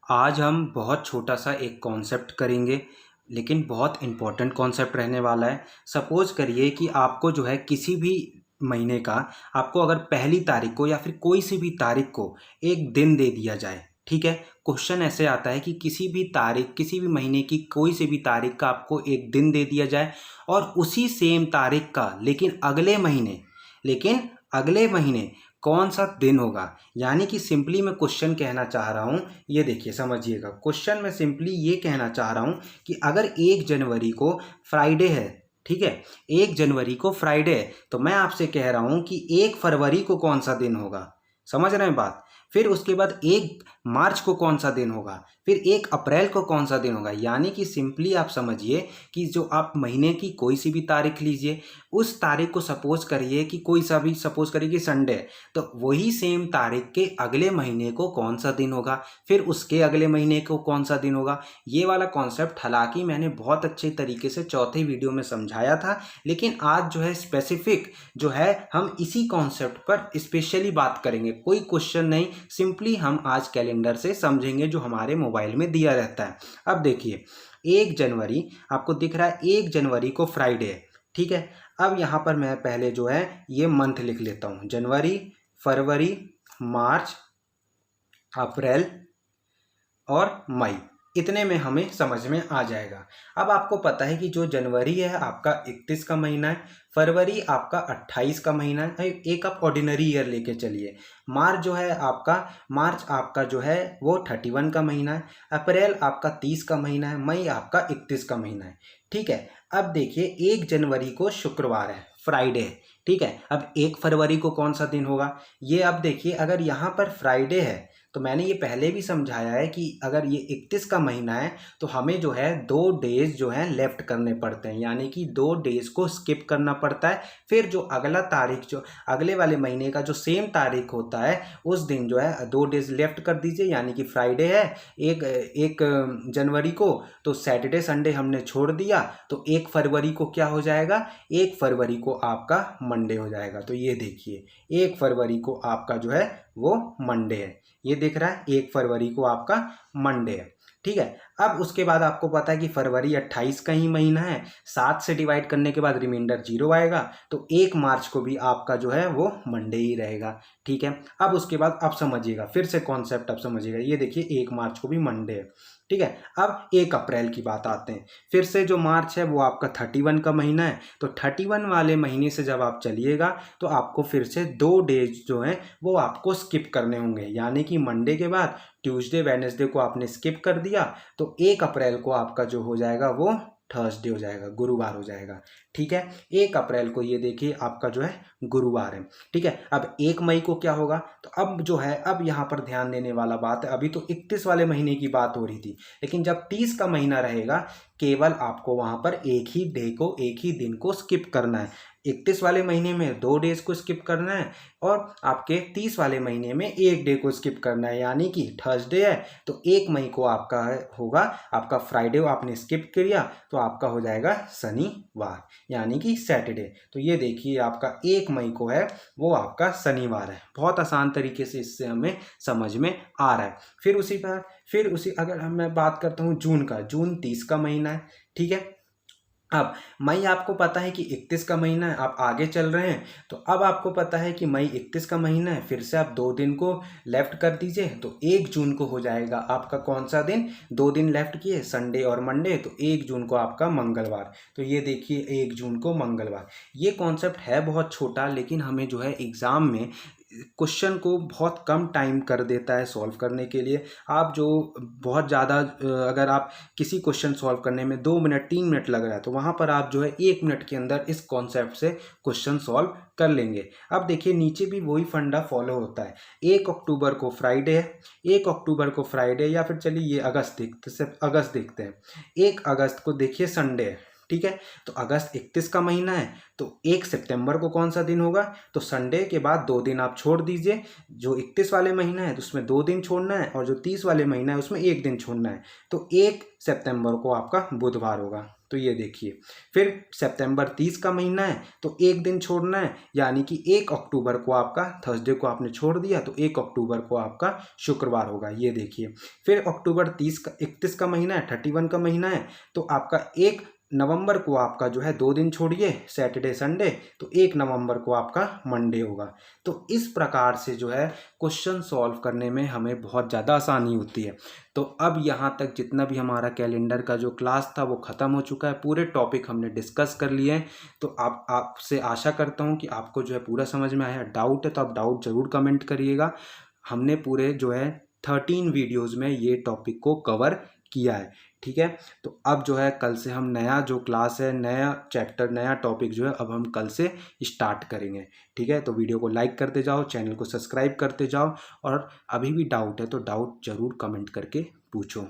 आज हम बहुत छोटा सा एक कॉन्सेप्ट करेंगे, लेकिन बहुत इम्पोर्टेंट कॉन्सेप्ट रहने वाला है। सपोज़ करिए कि आपको जो है किसी भी महीने का आपको अगर पहली तारीख को या फिर कोई सी भी तारीख को एक दिन दे दिया जाए, ठीक है? क्वेश्चन ऐसे आता है कि किसी भी तारीख, किसी भी महीने की कोई सी भी तारीख का आपको एक दिन दे दिया जाए और उसी सेम तारीख का लेकिन अगले महीने कौन सा दिन होगा। यानी कि सिंपली मैं क्वेश्चन कहना चाह रहा हूँ, ये देखिए समझिएगा। क्वेश्चन में सिंपली ये कहना चाह रहा हूँ कि अगर 1 जनवरी को फ्राइडे है, ठीक है, 1 जनवरी को फ्राइडे है, तो मैं आपसे कह रहा हूँ कि 1 फरवरी को कौन सा दिन होगा। समझ रहे हैं बात? फिर उसके बाद 1 मार्च को कौन सा दिन होगा, फिर 1 अप्रैल को कौन सा दिन होगा। यानी कि सिंपली आप समझिए कि जो आप महीने की कोई सी भी तारीख लीजिए, उस तारीख को सपोज करिए कि कोई सा भी सपोज करिए कि संडे है, तो वही सेम तारीख के अगले महीने को कौन सा दिन होगा, फिर उसके अगले महीने को कौन सा दिन होगा। ये वाला कॉन्सेप्ट हालांकि मैंने बहुत अच्छे तरीके से चौथे वीडियो में समझाया था, लेकिन आज जो है स्पेसिफिक जो है हम इसी कॉन्सेप्ट पर स्पेशली बात करेंगे। कोई क्वेश्चन नहीं, सिंपली हम आज कैलेंडर से समझेंगे जो हमारे मोबाइल में दिया रहता है। अब देखिए 1 जनवरी आपको दिख रहा है, 1 जनवरी को फ्राइडे है, ठीक है। अब यहाँ पर मैं पहले जो है ये मंथ लिख लेता हूँ, जनवरी, फरवरी, मार्च, अप्रैल और मई। इतने में हमें समझ में आ जाएगा। अब आपको पता है कि जो जनवरी है आपका 31 का महीना है, फरवरी आपका 28 का महीना है, एक आप ऑर्डिनरी ईयर लेके चलिए। मार्च आपका जो है वो 31 का महीना है, अप्रैल आपका 30 का महीना है, मई आपका 31 का महीना है, ठीक है। अब देखिए 1 जनवरी को शुक्रवार है, फ्राइडे है, ठीक है। अब 1 फरवरी को कौन सा दिन होगा, ये अब देखिए अगर यहाँ पर फ्राइडे है तो मैंने ये पहले भी समझाया है कि अगर ये 31 का महीना है तो हमें जो है 2 डेज जो है लेफ्ट करने पड़ते हैं, यानी कि 2 डेज को स्किप करना पड़ता है। फिर जो अगला तारीख, जो अगले वाले महीने का जो सेम तारीख होता है, उस दिन जो है 2 डेज लेफ्ट कर दीजिए। यानी कि फ्राइडे है एक जनवरी को, तो सैटरडे संडे हमने छोड़ दिया, तो 1 फरवरी को क्या हो जाएगा, 1 फरवरी को आपका मंडे हो जाएगा। तो ये देखिए 1 फरवरी को आपका जो है वो मंडे है, ये दिख रहा है 1 फरवरी को आपका मंडे है, ठीक है। अब उसके बाद आपको पता है कि फरवरी 28 का ही महीना है, 7 से डिवाइड करने के बाद रिमाइंडर 0 आएगा, तो 1 मार्च को भी आपका जो है वो मंडे ही रहेगा, ठीक है। अब उसके बाद आप समझिएगा, फिर से कॉन्सेप्ट आप समझिएगा, ये देखिए 1 मार्च को भी मंडे है, ठीक है। अब 1 अप्रैल की बात आते हैं। फिर से जो मार्च है वो आपका 31 का महीना है, तो 31 वाले महीने से जब आप चलिएगा तो आपको फिर से 2 डेज जो हैं वो आपको स्किप करने होंगे। यानी कि मंडे के बाद ट्यूसडे वेडनेसडे को आपने स्किप कर दिया, तो 1 अप्रैल को आपका जो हो जाएगा वो थर्सडे हो जाएगा, गुरुवार हो जाएगा, ठीक है। 1 अप्रैल को ये देखिए आपका जो है गुरुवार है, ठीक है। अब 1 मई को क्या होगा, तो अब जो है अब यहाँ पर ध्यान देने वाला बात है, अभी तो 31 वाले महीने की बात हो रही थी, लेकिन जब 30 का महीना रहेगा केवल आपको वहाँ पर एक ही डे को, एक ही दिन को स्किप करना है। 31 वाले महीने में 2 डेज को स्किप करना है और आपके 30 वाले महीने में 1 डे को स्किप करना है। यानी कि थर्सडे है तो 1 मई को आपका होगा, आपका फ्राइडे आपने स्किप किया तो आपका हो जाएगा शनिवार, यानी कि सैटरडे। तो ये देखिए आपका 1 मई को है वो आपका शनिवार है। बहुत आसान तरीके से इससे हमें समझ में आ रहा है। फिर उसी अगर मैं बात करता हूँ जून का, जून 30 का महीना है, ठीक है। अब मई आपको पता है कि 31 का महीना है, आप आगे चल रहे हैं, तो अब आपको पता है कि मई 31 का महीना है, फिर से आप 2 दिन को लेफ्ट कर दीजिए, तो 1 जून को हो जाएगा आपका कौन सा दिन, 2 दिन लेफ्ट किए, संडे और मंडे, तो 1 जून को आपका मंगलवार। तो ये देखिए 1 जून को मंगलवार। ये कॉन्सेप्ट है बहुत छोटा, लेकिन हमें जो है एग्ज़ाम में क्वेश्चन को बहुत कम टाइम कर देता है सॉल्व करने के लिए। आप जो बहुत ज़्यादा अगर आप किसी क्वेश्चन सॉल्व करने में 2 मिनट 3 मिनट लग रहा है, तो वहाँ पर आप जो है 1 मिनट के अंदर इस कॉन्सेप्ट से क्वेश्चन सॉल्व कर लेंगे। अब देखिए नीचे भी वही फंडा फॉलो होता है। 1 अक्टूबर को फ्राइडे है, 1 अक्टूबर को फ्राइडे, या फिर चलिए ये अगस्त देखते हैं, 1 अगस्त को देखिए संडे है, ठीक है। तो अगस्त 31 का महीना है, तो 1 सितंबर को कौन सा दिन होगा, तो संडे के बाद 2 दिन आप छोड़ दीजिए। जो 31 वाले महीना है तो उसमें 2 दिन छोड़ना है, और जो 30 वाले महीना है उसमें 1 दिन छोड़ना है, तो 1 सितंबर को आपका बुधवार होगा। तो ये देखिए, फिर सितंबर 30 का महीना है तो एक दिन छोड़ना है, यानी कि 1 अक्टूबर को आपका, थर्सडे को आपने छोड़ दिया तो 1 अक्टूबर को आपका शुक्रवार होगा, ये देखिए। फिर अक्टूबर 31 का महीना है, 31 का महीना है, तो आपका 1 नवंबर को आपका जो है 2 दिन छोड़िए, सैटरडे संडे, तो 1 नवंबर को आपका मंडे होगा। तो इस प्रकार से जो है क्वेश्चन सॉल्व करने में हमें बहुत ज़्यादा आसानी होती है। तो अब यहाँ तक जितना भी हमारा कैलेंडर का जो क्लास था वो ख़त्म हो चुका है, पूरे टॉपिक हमने डिस्कस कर लिए हैं। तो आपसे आशा करता हूँ कि आपको जो है पूरा समझ में आया। डाउट है तो आप डाउट ज़रूर कमेंट करिएगा। हमने पूरे जो है 13 वीडियोज़ में ये टॉपिक को कवर किया है, ठीक है। तो अब जो है कल से हम नया जो क्लास है, नया चैप्टर, नया टॉपिक जो है अब हम कल से स्टार्ट करेंगे, ठीक है। तो वीडियो को लाइक करते जाओ, चैनल को सब्सक्राइब करते जाओ, और अभी भी डाउट है तो डाउट ज़रूर कमेंट करके पूछो।